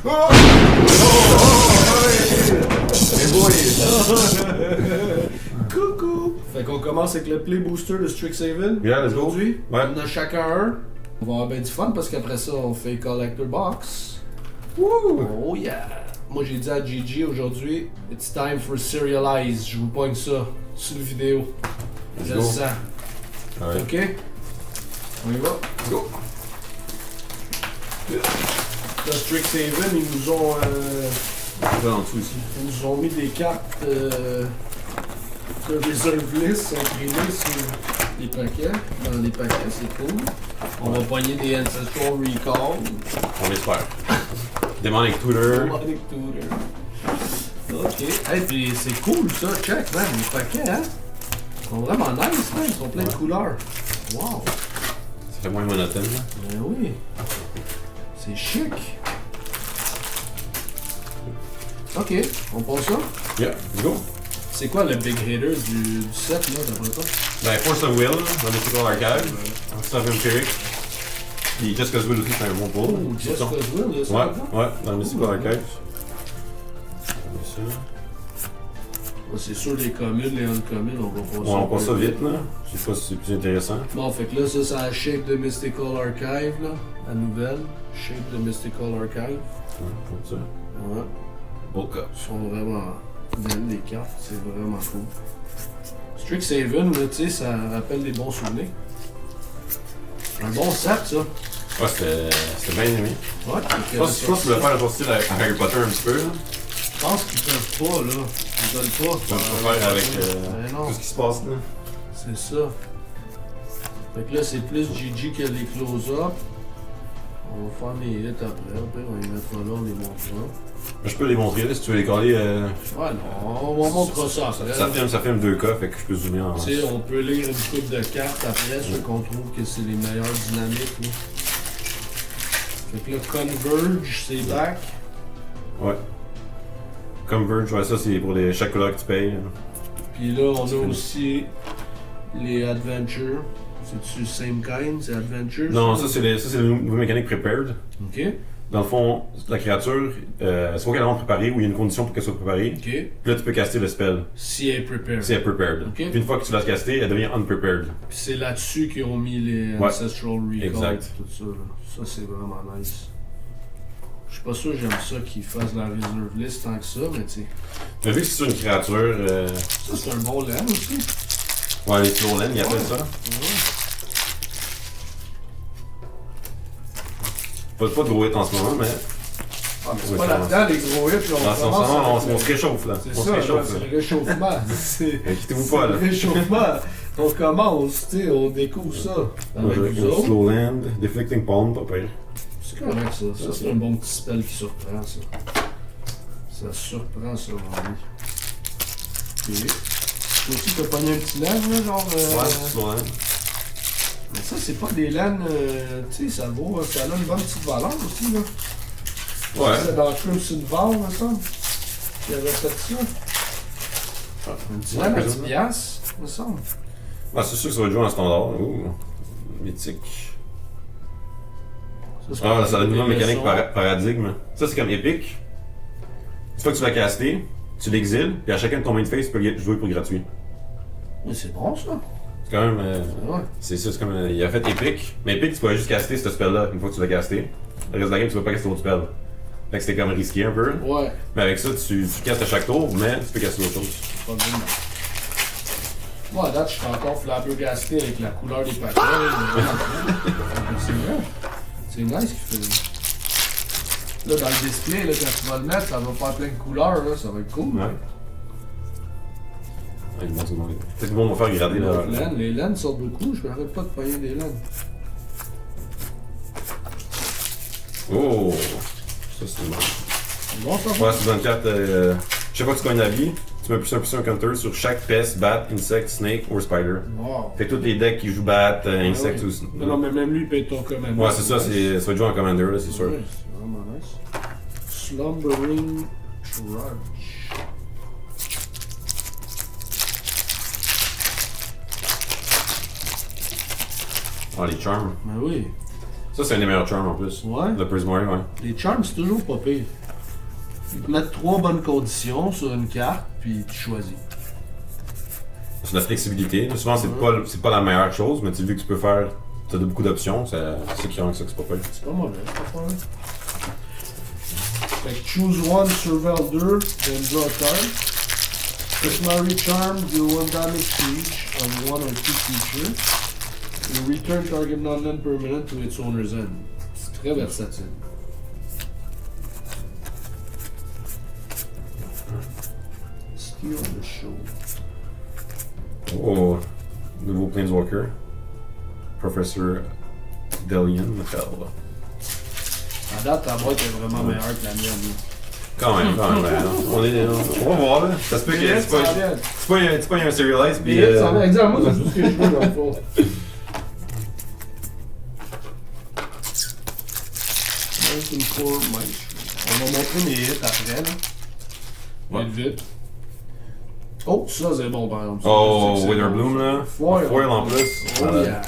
Oh! Et boy! Coucou! Fait qu'on commence avec le Play Booster de Strixhaven. Yeah, let's go. Aujourd'hui, Ouais. on a chacun un. On va avoir bien du fun parce qu'après ça, on fait Collector Box. Woo! Oh yeah! Moi j'ai dit à Gigi aujourd'hui, it's time for Serialize. Je vous pogne ça sur le vidéo. Let's Je go. le sens. Ouais. Ok? On y va? Go! Dans Strixhaven, ils nous ont En dessous ici. ils nous ont mis des cartes de Reserve List imprimées sur les paquets. Dans les paquets, c'est cool. On va pogner des Ancestral Recall. On espère. Demonic Tutor. Demonic Tutor. Ok. Hey, puis c'est cool ça, check, man. Les paquets, hein? Ils sont vraiment nice, man. Ils sont pleins de couleurs. Wow. Ça fait moins monotone, là. Ben oui. C'est chic. Ok, on passe ça. Yeah, let's go. C'est quoi le big hitter du set, là, d'après toi? Ben, Force of Will, dans Mythical Archive. Stuff Empiric. Puis Jessica's Will aussi, c'est un bon pull. Oh, Jessica's Will, il y a ça Ouais, là-dedans? ouais, dans le Mythical Oh, Archive. Ça. Ouais, c'est sûr, les communes, les uncommunes, on va passer. Ouais, on passe ça vite, là. Je sais pas si c'est plus intéressant. Bon, fait que là, ça, c'est la Shape de Mystical Archive, là. La nouvelle. Shape de Mystical Archive. Ouais, comme ça. Ouais. Bulk up. Ils sont vraiment belles, les cartes. C'est vraiment cool. Strixhaven, là, tu sais, ça rappelle des bons souvenirs. Un bon set, ça. Ouais, c'était bien aimé. Ouais, Je pense que tu veux faire un genre style avec Harry Potter un petit peu, là. Je pense qu'ils peuvent pas, là. Ils veulent pas. Tu vas faire avec Ben non. tout ce qui se passe, là. C'est ça. Fait que là, c'est plus Gigi que les close-up. On va faire les hits après. Après, on va les mettre là, on les montrera. Je peux les montrer, là, si tu veux les coller. Ouais, non, on montrera ça après. Ça filme 2K, fait que je peux zoomer en. Tu sais, on peut lire une coupe de cartes après, ceux qu'on trouve que c'est les meilleures dynamiques. Là. Fait que là, Converge, c'est back. Ouais. Converge, ouais, ça c'est pour chaque couleur que tu payes. Puis là, on a aussi les Adventures. C'est-tu same kind? C'est Adventures? Non, ça c'est le nouveau mécanique prepared. Ok. Dans le fond, la créature, c'est pas qu'elle est préparée ou il y a une condition pour qu'elle soit préparée. Ok. Puis là, tu peux caster le spell. Si elle est prepared. Si elle est prepared. Ok. Puis une fois que tu l'as casté, elle devient unprepared. Puis c'est là-dessus qu'ils ont mis les Ouais. Ancestral Recall. Exact. Tout ça, là. Ça, c'est vraiment nice. Je suis pas sûr que j'aime ça qu'ils fassent la reserve list tant que ça, mais tu sais. Mais vu que c'est sur une créature, Ça, c'est un bon land aussi. ouais, les Slowland, il appelle Ouais. ça. Ouais. Pas de gros hit en ce moment, mais. Ah, mais c'est Oui, pas ça là-dedans, les gros hits, là. Dans ce commence moment, avec on se réchauffe là. C'est On se ça, là, réchauffe c'est là. le réchauffement. C'est Inquiétez-vous pas là. le réchauffement. On commence, tu sais, on découvre ça. Avec vous autres. Slowland, Deflecting Palm, pas pire. C'est correct, ça. Ça, c'est un bon petit spell qui surprend, ça. Ça surprend, ça, vraiment. Ok. Toi aussi, t'as pogné un petit laine, là, genre. Ouais, Slowland. Mais ça, c'est pas des laines, tu sais, ça a une bonne petite valeur aussi, là. Ouais. C'est dans Crimson Vow, me semble. Qui avait fait ça. Un petit laine à 10 piastres, me semble. Ah, c'est sûr que ça va être joué en standard. Ouh. Mythique. Ça, Ah, ça a une des nouvelle mécanique leçons. paradigme. Ça, c'est comme épique. Une fois que tu l'as casté, tu l'exiles, puis à chacun de ton main phase, tu peux jouer pour gratuit. Mais c'est bon, ça. C'est quand même. Ouais. C'est ça, c'est comme. Il a fait épique. Mais épique, tu peux juste caster ce spell-là une fois que tu l'as casté. Le reste de la game, tu vas pas caster d'autres spells. Fait que c'était comme risqué un peu. Ouais. Mais avec ça, tu castes à chaque tour, mais tu peux casser d'autres choses. Pas de mal. Moi, à date, je suis encore flabbergasté avec la couleur des paquets. C'est vrai. C'est nice qu'il fait. Là, dans le display, là, quand tu vas le mettre, ça va faire plein de couleurs, là. Ça va être cool. Ouais. Ouais, il monte souvent. Peut-être qu'on va faire grader là. Les laines sortent beaucoup, je m'arrête pas de payer des laines. Oh! Ça, c'est bon. C'est bon, ça? Ouais, c'est dans une carte. Chaque fois que tu gagnes la vie, tu mets plus un counter sur chaque pest, bat, insect, snake ou spider. Wow. Fait que tous les decks qui jouent bat, insect oui. ou. Non, mais même lui, il paye ton commander. Ouais, c'est ça, ça va être joué en commander, là, c'est sûr. Ouais, c'est vraiment nice. Slumbering Trudge. Ah, les charms. Ben oui. Ça, c'est un des meilleurs charms en plus. Ouais. Le Prismari, ouais. Les charms, c'est toujours pas pire. Ils te mettent 3 bonnes conditions sur une carte, puis tu choisis. C'est de la flexibilité. Souvent, c'est pas la meilleure chose, mais tu vu que tu peux faire. T'as beaucoup d'options, c'est ça qui rend ça que c'est pas pire. C'est pas mauvais, c'est pas mauvais. Fait que choose one, surveil 2, then draw a card. Prismari Charm, deal 1 damage to each on 1 or 2 creatures. You return target non-land permanent to its owner's end. C'est très versatile. Steal the show. Oh, nouveau Planeswalker. Professor Delian Michel. À date, ta boîte est vraiment meilleure que la mienne. Quand même. On va voir là. Ça se peut que c'est pas un serialize puis. Exactement, c'est tout ce que je veux dans le fond. Mountain Core Maestro. On va montrer mes hits après là. Ouais. Vite. Oh, ça c'est bon par exemple. Oh, Ça, c'est Witherbloom bon. là. Foil en plus. Oh yeah.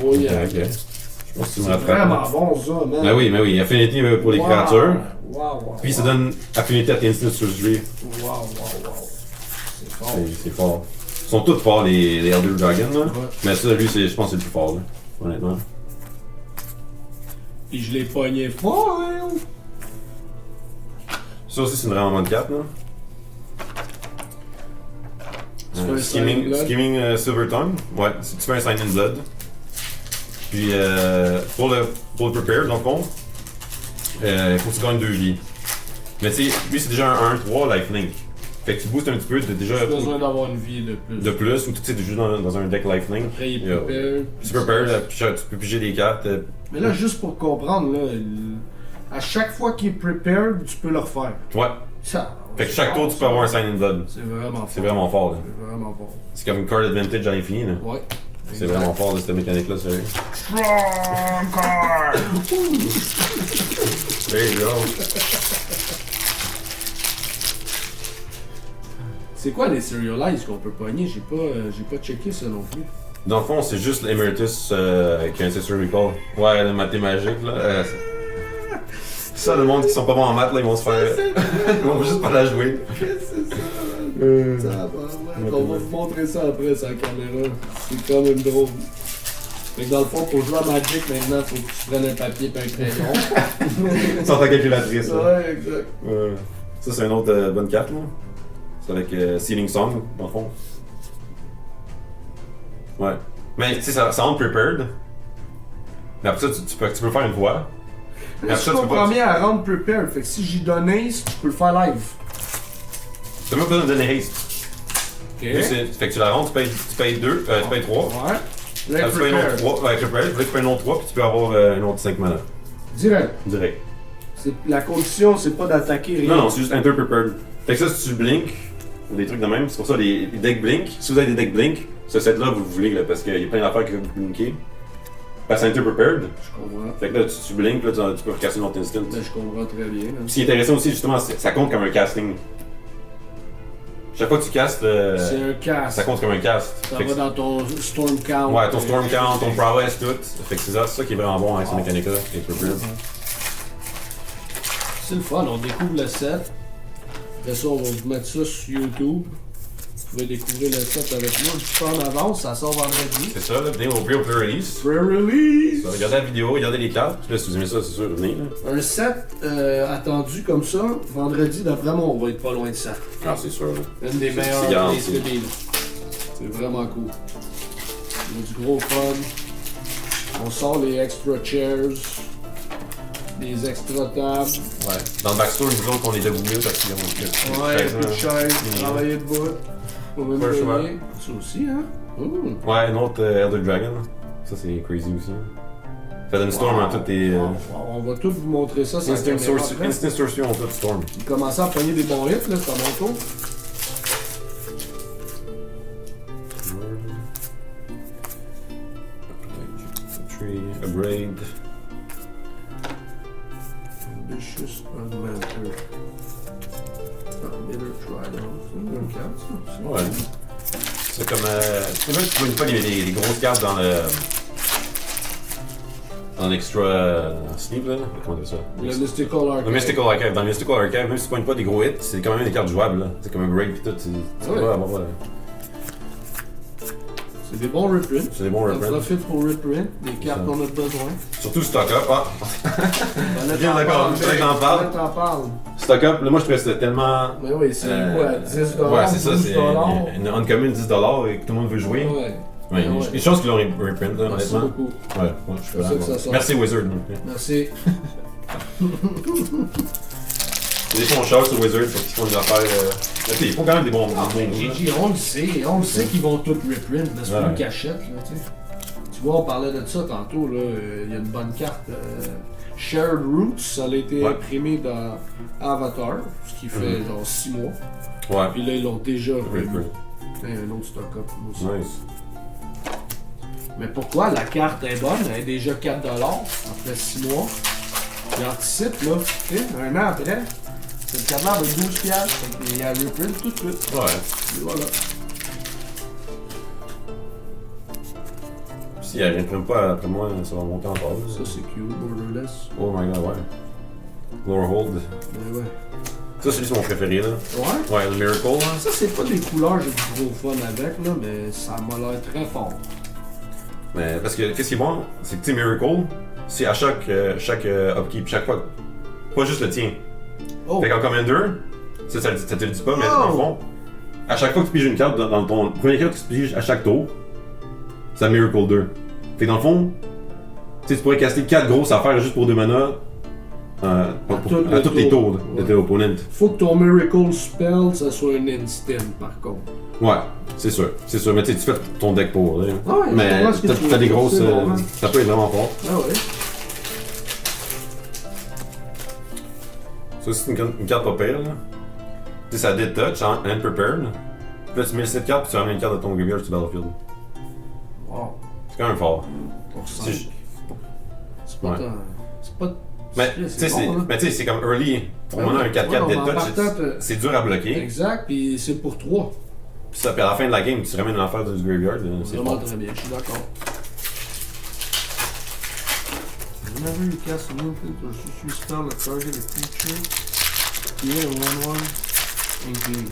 Oh yeah. Ok. Je pense que tu me C'est rattrapes. vraiment bon ça, man. Ben oui. Affinity pour les Wow. créatures. Wow. Puis ça donne affinité à tes instant sorcery. Wow. C'est fort. C'est fort. Ils sont tous forts les Elder Dragon là. Ouais. Mais ça, lui, je pense que c'est le plus fort là. Honnêtement. Puis je l'ai pogné fort, hein. Ça aussi, c'est une vraiment bonne carte là. Tu fais un Sign in Blood? Scheming Silver Tongue. Ouais, tu fais un Sign in Blood. Puis pour le prepare, dans le fond, il faut que tu gagnes 2 vies. Mais tu sais, lui c'est déjà un 1-3 lifelink. Fait que tu boostes un petit peu, t'as déjà. Tu as besoin d'avoir une vie de plus. De plus, ou tu sais, tu joues dans un deck lifelink. Après, il Yeah. prepare. Tu prepare, tu peux piger des cartes. Mais là, juste pour comprendre, là, à chaque fois qu'il est prepared, tu peux le refaire. Ouais. Ça, Fait que chaque tour, tu peux avoir un Sign in Blood. C'est vraiment fort. C'est vraiment fort là. C'est vraiment fort. C'est comme une card advantage à l'infini là. Ouais. C'est vraiment fort de cette mécanique là, sérieux. Strong card! There you go. C'est quoi les serialize qu'on peut pogner? J'ai pas checké ça non plus. Dans le fond, c'est juste l'Emeritus qui a un Ancestor Recall. Ouais, le mathé magique là. Ça, le monde qui sont pas bons en maths là, ils vont se faire. Ils vont juste pas la jouer. Qu'est-ce que c'est ça? On va vous montrer ça après sur la caméra. C'est quand même drôle. Fait que dans le fond, pour jouer à Magic maintenant, faut que tu prennes un papier et un crayon. Sans ta calculatrice là. Ouais, exact. Ça, c'est une autre bonne carte là. C'est avec Sealing Song, dans le fond. Ouais. Mais tu sais, ça rend prepared. Mais après ça, tu peux faire une fois. Mais Là, après je ça, tu peux comprends pas. bien à rendre prepared. Fait que si j'y donne Ace, tu peux le faire live. T'as même pas besoin de donner haste. Ok. Fait que tu la rends, tu payes 2, tu payes 3. Ouais. Là, Là, tu payes un autre prepared. 3. Ouais, prepared. Là, tu payes un autre 3, puis tu peux avoir un autre 5 mana. Direct. Direct. La condition, c'est pas d'attaquer rien. Non, c'est juste enter prepared. Fait que ça, si tu blink, ou des trucs de même, c'est pour ça les decks blink. Si vous avez des decks blink, ce set-là, vous le voulez, là, parce qu'il y a plein d'affaires que vous blinkez. Parce que c'est enter prepared. Je comprends. Fait que là, tu blink, là, tu peux recasser une autre instant. Ben, je comprends très bien. Là. Ce qui est intéressant aussi, justement, ça compte comme un casting. Chaque fois que tu castes, C'est un cast. ça compte comme un cast. Ça Fait va que dans ton Storm Count. ouais, ton Storm Count, ton Prowess, tout. Fait que c'est ça qui est vraiment bon avec cette mécanique-là, avec Prepared. C'est le fun, on découvre le set. Après ça, on va vous mettre ça sur YouTube. Vous pouvez découvrir le set avec moi un petit peu en avance, ça sort vendredi. C'est ça, là, venez au pre-release. Pre-release! Regardez la vidéo, regardez les cartes, puis là, si vous aimez ça, c'est sûr, venez. Là. Un set attendu comme ça, vendredi, d'après moi, on va être pas loin de ça. Ah, c'est sûr, là. Une des C'est meilleures garanti. des CDs. C'est vraiment cool. Il y a du gros fun. On sort les extra chairs, des extra tables. Ouais. Dans le backstore, nous autres, on les déboulait parce qu'ils ont Ouais, un peu de chaise, Mm. travailler debout. Faut même Ouais, je vois. payer. Ça aussi, hein? Mmh. Ouais, une autre Elder Dragon. Ça, c'est crazy aussi. Fait une storm en toutes tes. On va tout vous montrer ça. Instant Sorcery en tout storm. Il commençait à pogner des bons hits, là, c'est à mon tour. Tree, Abrade. Ambitious Augmenter. Bitter Trident. C'est une bonne carte, ça. Ouais. C'est comme. C'est même si tu vois pas les grosses cartes dans dans l'extra sleeve, là. Comment on dit ça? Le Mystical Archive. Le Mystical Archive. Dans le Mystical Archive, même si tu pognes pas des gros hits, c'est quand même des cartes jouables, là. C'est comme un break pis tout. Tu Ouais. peux avoir. C'est des bons reprints. C'est des bons On reprints. profite pour reprint, des cartes Ça. qu'on a besoin. Surtout stock up. Ah! Fallait Bien t'en d'accord, parler, fallait que j'en parle. fallait t'en parler. Stock up, là, moi je trouvais que c'était tellement. Mais oui, c'est quoi, 10$, Ouais, c'est ça, 12$? c'est une uncommon 10$ et que tout le monde veut jouer. Ouais. Ouais, Ouais. les chances qu'ils l'ont reprint, là, Merci honnêtement. beaucoup. Ouais, je suis C'est ça que d'accord. ça sort. Merci Wizard. Merci. C'est des fonds chers sur Wizard, faut qu'ils font des affaires. Mais ils font quand même des bons Ah, mais moves, là. Gigi, on le sait qu'ils vont tout reprint, mais c'est pas Ouais. une cachette, là, tu sais. Tu vois, on parlait de ça tantôt, là, il y a une bonne carte. Shared Roots, ça a été Ouais. imprimé dans Avatar, ce qui fait genre 6 mois. Ouais. Puis là, ils l'ont déjà remis. Reprint. Un autre stock-up, moi aussi. Nice. Mais pourquoi la carte est bonne? Elle est déjà 4$ après 6 mois. Il anticipe, là, tu sais, un an après. Cette carte-là avec 12$, fait qu'il y a reprint tout de suite. Ouais. Et voilà. Si elle reprint pas après moi, ça va monter encore. là. Ça, c'est cute, borderless. Oh my god, ouais. Lower hold. Mais ouais. Ça, c'est mon préféré, là. Ouais? Ouais, le Miracle, là. Ça, c'est pas des couleurs, j'ai du gros fun avec, là, mais ça m'a l'air très fort. Mais parce que, qu'est-ce qui est bon, c'est que, tu sais, Miracle, c'est à chaque upkeep, chaque fois. Pas juste le tien. Oh! Fait qu'en Commander, ça te le dit pas, mais dans le fond, à chaque fois que tu piges une carte, dans ton premier carte que tu piges à chaque tour, c'est un Miracle 2. Fait que dans le fond, tu sais, tu pourrais caster 4 grosses affaires juste pour 2 mana à tous les tours de tes opponents. Faut que ton Miracle Spell, ça soit un instant, par contre. Ouais, c'est sûr. Mais tu sais, tu fais ton deck pour, là. Ah ouais, Mais je comprends ce que tu veux t'as des dire, grosses. c'est bon, hein. Ça peut être vraiment fort. Ah ouais? Ça, c'est une carte pas pire, là. Tu sais, ça détouch, and prepared. Puis là, tu mets cette carte, puis tu ramènes une carte de ton graveyard sur Battlefield. Wow. C'est quand même fort. Pour 5. C'est- C'est pas Ouais. tant... C'est pas... Mais tu sais, c'est comme early. Pour Ouais, moi, un 4-4 ouais, en détouch, partant, c'est dur à bloquer. Exact, puis c'est pour 3. Puis ça, puis à la fin de la game, tu ramènes l'enfer du graveyard, c'est Vraiment fort. très bien, je suis d'accord. Whenever you cast an infant or sorcery spell, a target a creature, create a 1/1 inkling.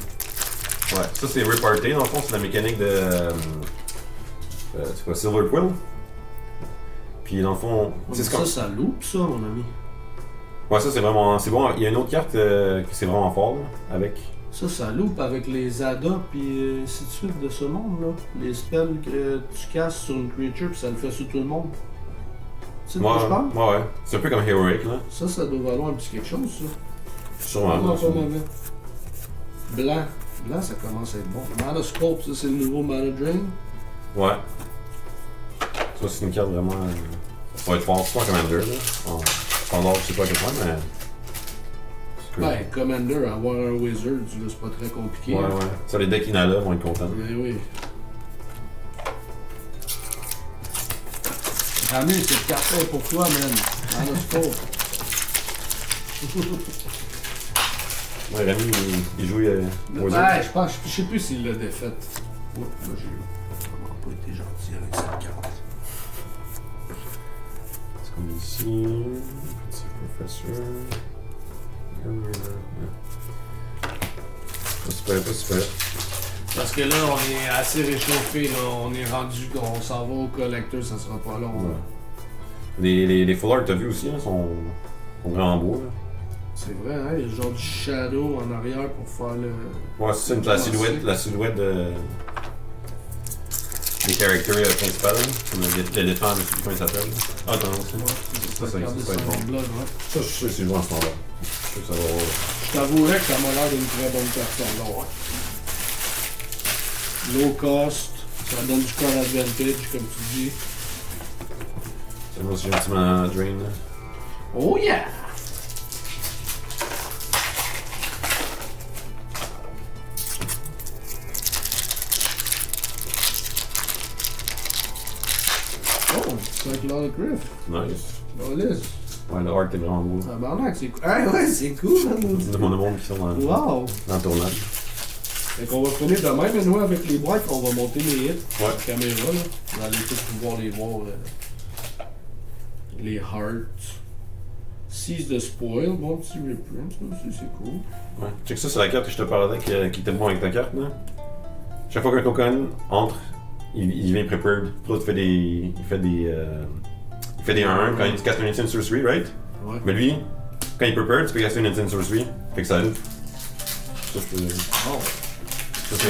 Ouais, ça c'est reparty, dans le fond, c'est la mécanique de. C'est quoi, Silver Quill? Puis dans le fond, c'est Ça, ça loupe ça, mon ami. Ouais, ça c'est vraiment. C'est bon. Il y a une autre carte que c'est vraiment fort, là, avec. Ça loupe avec les Ada puis ainsi de suite de ce monde là. Les spells que tu casses sur une creature puis ça le fait sur tout le monde. Tu sais de quoi je parle? Ouais. C'est un peu comme Heroic, là. Ça doit valoir un petit quelque chose ça. Sûrement. Vraiment pas sûrement. mauvais. Blanc. Blanc ça commence à être bon. Mana Scope, ça c'est le nouveau Mana Drain. Ouais. Ça c'est une carte vraiment. Ça va être fort. C'est pas un Commander, là. Standard, je sais pas à quel point, mais. C'est cool. Ben, Commander, avoir un Wizard, là, c'est pas très compliqué. Ouais. Ça, les decks Inala vont être contents. Mais oui. Rami, cette carte-là est pour toi, man. Mana Scope. Ouais, Rémi, il joue Wizard. Ouais, je sais plus s'il l'a défaite. Oups, là, j'ai vraiment pas été gentil avec cette carte. C'est comme ici. Petit professeur. Pas super. Parce que là, on est assez réchauffé, là. On est rendu, on s'en va au collecteur, ça sera pas long. là. Ouais. Les full art, t'as vu aussi, là, sont vraiment beaux. Là. C'est vrai, hein? Il y a genre du shadow en arrière pour faire le. Ouais, c'est la silhouette de. Des characters principaux, là. Comme l'éléphant, je sais plus comment il s'appelle. Ah, attends, aussi. Ouais, Ça regarder va être son bon. blood, ouais. Ça, je sais que c'est joué en ce moment-là. Je sais que ça va. Je t'avouerais que ça m'a l'air d'une très bonne personne, là, ouais. Low cost, ça donne du core advantage, comme tu dis. C'est moi aussi, j'ai un petit mana drain, là. Oh yeah! Oh, c'est Lord Griff. Nice. Lawless. Ouais, le art est vraiment beau. Ah, barnac, c'est cool. Ah ouais, c'est cool, hein, maudit. C'est le monde qui sont dans Wow! le tournage. Fait qu'on va finir de même, mais nous, avec les boîtes, on va monter les hits. Ouais. Caméra, là. On va aller tous pouvoir les voir. Les Hearts. Seize the Spoil, bon petit reprint, ça aussi c'est cool. Ouais. Check ça, c'est la carte que je te parlais qui était bon avec ta carte, là. Chaque fois qu'un token entre, il vient prepared. L'autre fait des. Il fait des 1-1 quand il casse un Instant Sorcery, right? Ouais. Mais lui, quand il est prepared, tu peux casser une Instant Sorcery. Fait que ça aide. Ça, je peux. Oh.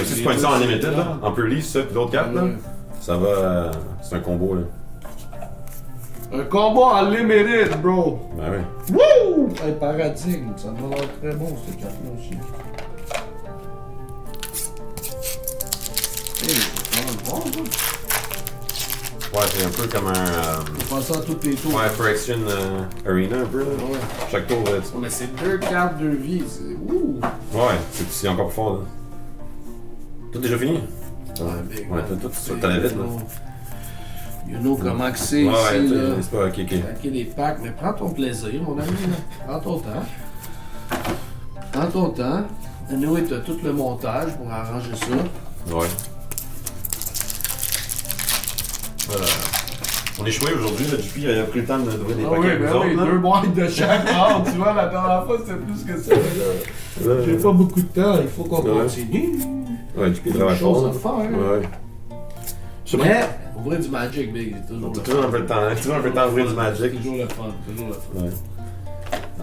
Si tu pognes ça en limited, là, en purely, ça, puis l'autre carte, là, ça va. C'est un combo, là. Un combat en limited, bro! Ben ouais. Wouh! Hey, paradigme, ça doit l'air très bon cette carte-là aussi. Hey, c'est quand même bon, ça. Ouais, c'est un peu comme un. On passe ça à tous les tours. Ouais, for Action Arena, un peu, là. Ouais. Chaque tour, là, Mais c'est 2 cartes, 2 vies. Ouh! Ouais, c'est encore plus fort, là. Tout déjà fini? Ouais, Ouais, tout, t'allais vite, là. You know comment que c'est Ouais, ici, là. c'est pas ok. Claquer des packs, mais prends ton plaisir, mon ami, là. Prends ton temps. Prends ton temps. Anyway, t'as tout le montage pour arranger ça. Ouais. Voilà. On est choué aujourd'hui, le JP a pris le temps de trouver des Ah paquets oui, avec ben nous oui, autres, 2 boîtes de chaque part, tu vois, la dernière fois c'était plus que ça. Là. J'ai pas beaucoup de temps, il faut qu'on continue. Ouais, JP Il y a travaille des choses à fort. faire. Ouais. Je sais pas. Mais, ouvrir du Magic, Big, c'est toujours T'as le toujours un peu de temps, hein? Toujours un peu de temps d'ouvrir du C'est Magic. toujours le fun, toujours le fun. Ouais.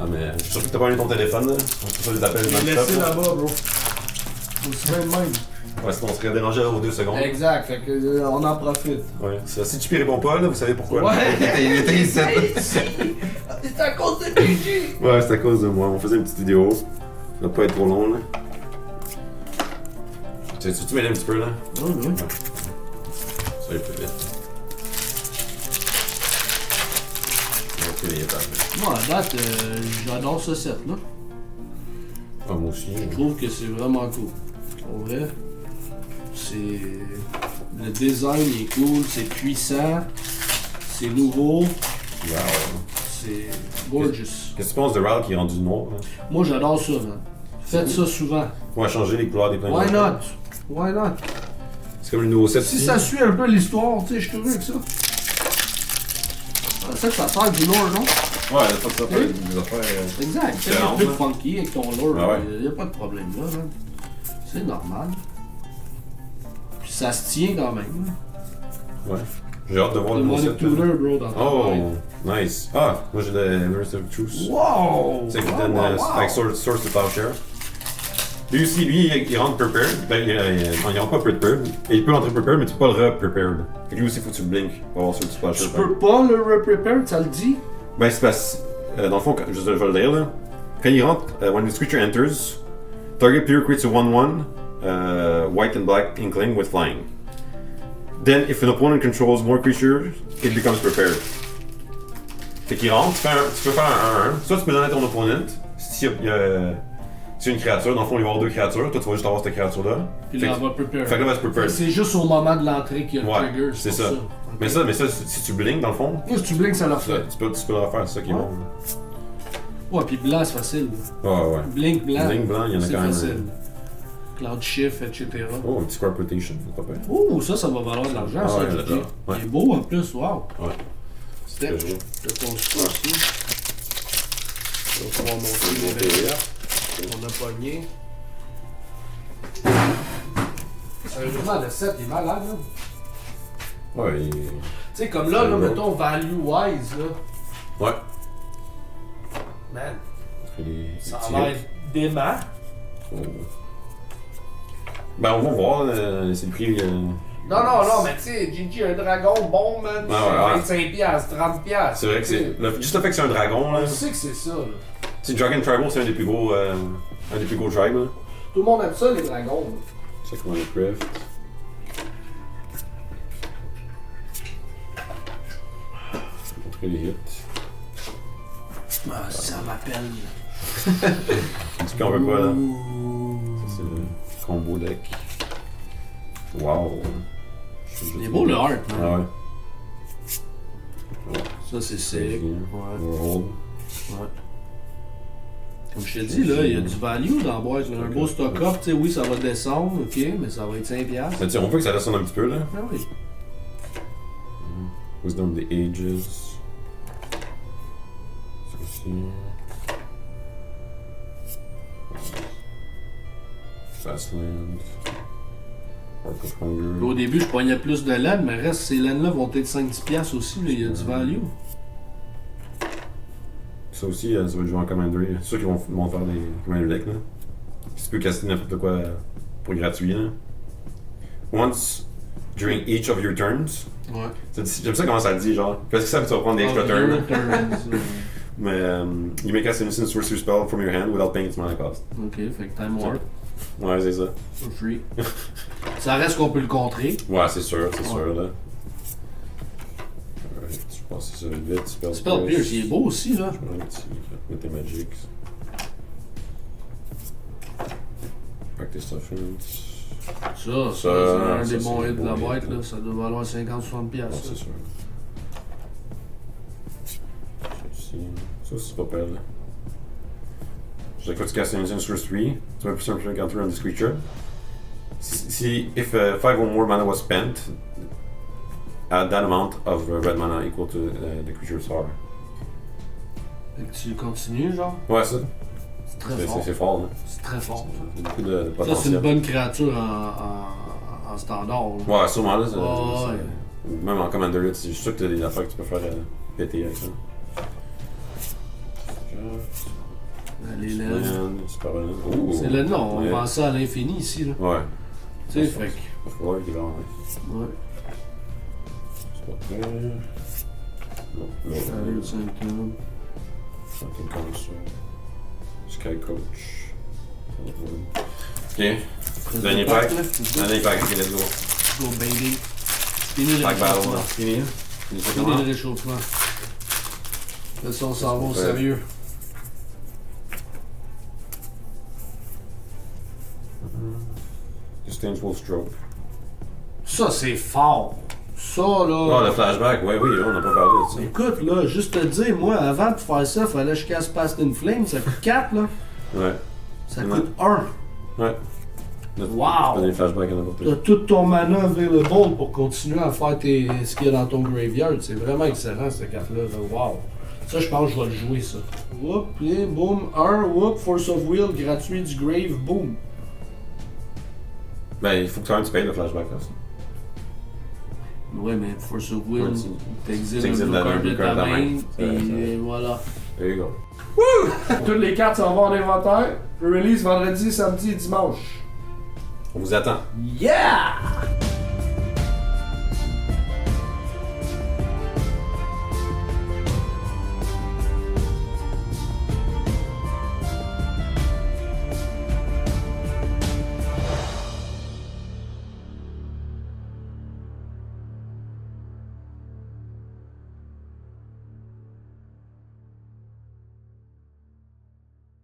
Ah, mais je suis sûr que t'as pas mis ton téléphone, là. C'est ça les appels Je l'ai non-stop, laissé là. là-bas, bro. Aussi bien de même. Ouais, sinon on serait dérangé aux 2 secondes. Exact, fait que, on en profite. Ouais. Si JP répond pas, là, vous savez pourquoi. Ouais. Il était ici. C'est à cause de PG! Ouais, c'est à cause de moi. On faisait une petite vidéo. Ça va pas être trop long, là. Tu m'aides un petit peu, là? Ouais, ouais. Ça va plus vite. Ok, les étapes. Moi, à date, j'adore ce set-là. Ah, moi aussi. Je trouve que c'est vraiment cool. En vrai, c'est. Le design est cool, c'est puissant, c'est nouveau, Wow. c'est gorgeous. Qu'est-ce que tu penses de Ral qui est rendu noir, là? Moi, j'adore ça, man. Faites ça souvent. On va changer les couleurs des pleins Why de- not? Why not? C'est comme le nouveau set Si ici. ça suit un peu l'histoire, tu sais, je suis heureux avec ça. C'est ça que ça sert du lore, non? Ouais, ça fait des affaires. Exact. C'est différentes, un peu là. funky avec ton lore. Ah ouais. Il n'y a pas de problème là. Hein. C'est normal. Puis ça se tient quand même. Hein. Ouais. J'ai hâte de voir Le le nouveau Money set. là. Tutor, bro, dans ta Oh, tête. nice. Ah, moi j'ai le Mirrors of Truth. Wow! C'est qui Wow, donne wow, wow. avec Source to Plowshare. Lui aussi, il rentre prepared. Ben, il rentre pas prepared. Et il peut rentrer prepared, mais tu peux pas le re-prepared. Fait que lui aussi, faut que tu le blinkes pour avoir Source to Plowshare. Tu peux pas le re-prepare, ça le dit? Ben, c'est parce. Dans le fond, je vais le lire là. Quand il rentre, when this creature enters, target player creates a 1/1 white and black inkling with flying. Then, if an opponent controls more creatures, it becomes prepared. Fait qu'il rentre, tu peux faire un 1-1. Soit tu peux donner à ton opponent, si y a une créature, dans le fond, il va y avoir 2 créatures, toi tu vas juste avoir cette créature-là. Puis Fait là, que- on va prepare. fait que là, va se prepare. C'est juste au moment de l'entrée qu'il y a le Ouais, trigger. c'est pour ça. Mais ça, si tu blinks dans le fond, Moi, si tu blinks, ça l'a fait. tu peux le refaire, c'est ça qui est Ouais. bon. Ouais, puis blanc, c'est facile. Ouais, ouais. Blink blanc. Blink blanc, il y en a c'est quand même. facile. Cloud Shift, etc. Oh, un petit crop rotation, c'est pas pire. Oh, ça va valoir de l'argent, Ah ça, ouais, Gigi. j'adore. Ouais. Il est beau en plus, wow. Ouais. Step. C'est Je te pose ça aussi. On va pouvoir monter les verres. On a pogné. Sérieusement, le set il est malade, là. Ouais, Tu sais, comme là, C'est bon. mettons, value-wise, là. ouais. Man, ça Ça a l'air dément. Ben, on va voir, c'est le prix. Non, mais tu sais, Gigi, un dragon bon, man, Ah ouais, c'est 25$, 30$. C'est vrai que c'est. Juste le fait que c'est un dragon, là. On sait que c'est ça, là. Tu sais, Dragon Tribal, c'est un des plus gros. Un des plus gros tribes, là. Tout le monde aime ça, les dragons. là. C'est comment le craft. Montrer les hits. Ah, ça m'appelle. En tout cas, on veut pas, là. Ouh. Ça, c'est le combo deck. Wow. Il est beau le art, man. Ah ouais. Ça, c'est sick. C'est bien. Ouais. World. Ouais. Comme je te dis, là, il y a du value dans la boîte. là. Un beau stock-up, tu sais, oui, ça va descendre, ok, mais ça va être 5$. Mais tu sais, on veut que ça descende un petit peu, là. Ah oui. Wisdom of the Ages. ici. Fastland. Arc of Hunger. Au début, je pognais plus de laine, mais reste, ces laines-là vont être 5-10$ aussi, là, il y a du value. Ça aussi, ça va jouer en Commander. C'est sûr qu'ils vont faire des Commander decks, là. Tu peux casser n'importe quoi pour gratuit, là. Once during each of your turns. Ouais. J'aime ça comment ça le dit, genre. Qu'est-ce que ça, tu vas prendre des extra turns? Mais you may cast an instant sorcery spell from your hand without paying its mana cost. Ok, fait que Time Warp, Ouais, c'est ça. for free. Ça reste qu'on peut le contrer. Ouais, c'est sûr, là. Alright, je pense que c'est ça vite. Spell Pierce, il est beau aussi, là. Je vais mettre ici, mettre tes magics. Practice Offense. Ça, c'est un des bons hits de la boîte, là. Ça doit valoir 50-60$. Ouais, c'est sûr. Ça, c'est pas pire, là. Chaque fois que tu casses un Instant Sorcery, tu mets plus un counter on this creature. If 5 or more mana was spent, add that amount of red mana equal to the creature's power. Fait que tu continues, genre. Ouais, ça. C'est très fort. C'est fort, là. C'est très fort. Il y a beaucoup de Ça, c'est potentiel. une bonne créature en standard. Là. Ouais, sûrement, là. Ouais. Même en Commander, là, je suis sûr que tu as des affaires que tu peux faire péter avec ça. Les laines. Super laine. C'est le nom, on Ouais. vend ça à l'infini ici, là. Ouais. Tu sais, fait que. Il va falloir qu'il est vraiment nice. Ouais. C'est pas prêt. Non, Allez, non. 5 clubs. Something Council. Sky Coach. Ok. Dernier pack. Dernier pack, ok, let's go. Go, baby. Fini le Pack battle, réchauffement. là. Fini. Fini ça Fini comment? le réchauffement. Là, ça, on s'en va au Ouais. sérieux. Disdainful Stroke. Ça, c'est fort. Ça, là. Oh, le flashback, ouais, oui, on n'a pas parlé de ça. Écoute, là, juste te dire, moi, avant de faire ça, fallait que je casse Past in Flame. Ça coûte 4, là. Ouais. Ça Ouais. coûte 1. Ouais. Wow! Tu peux donner flashback à n'importe T'as qui. tout ton mana available pour continuer à faire ce qu'il y a dans ton graveyard. C'est vraiment excellent, cette carte-là. Là. Wow! Ça, je pense que je vais le jouer, ça. Whoop, et boum, 1, whoop, Force of Will, gratuit du grave, boum. Ben, il faut que tu payes le flashback, là. Ouais, mais Force of Will, Ouais, t'exiles t'exiles un la blue card de ta main, C'est vrai, et voilà. There you go. Toutes les cartes s'en vont en inventaire. Release vendredi, samedi et dimanche. On vous attend. Yeah!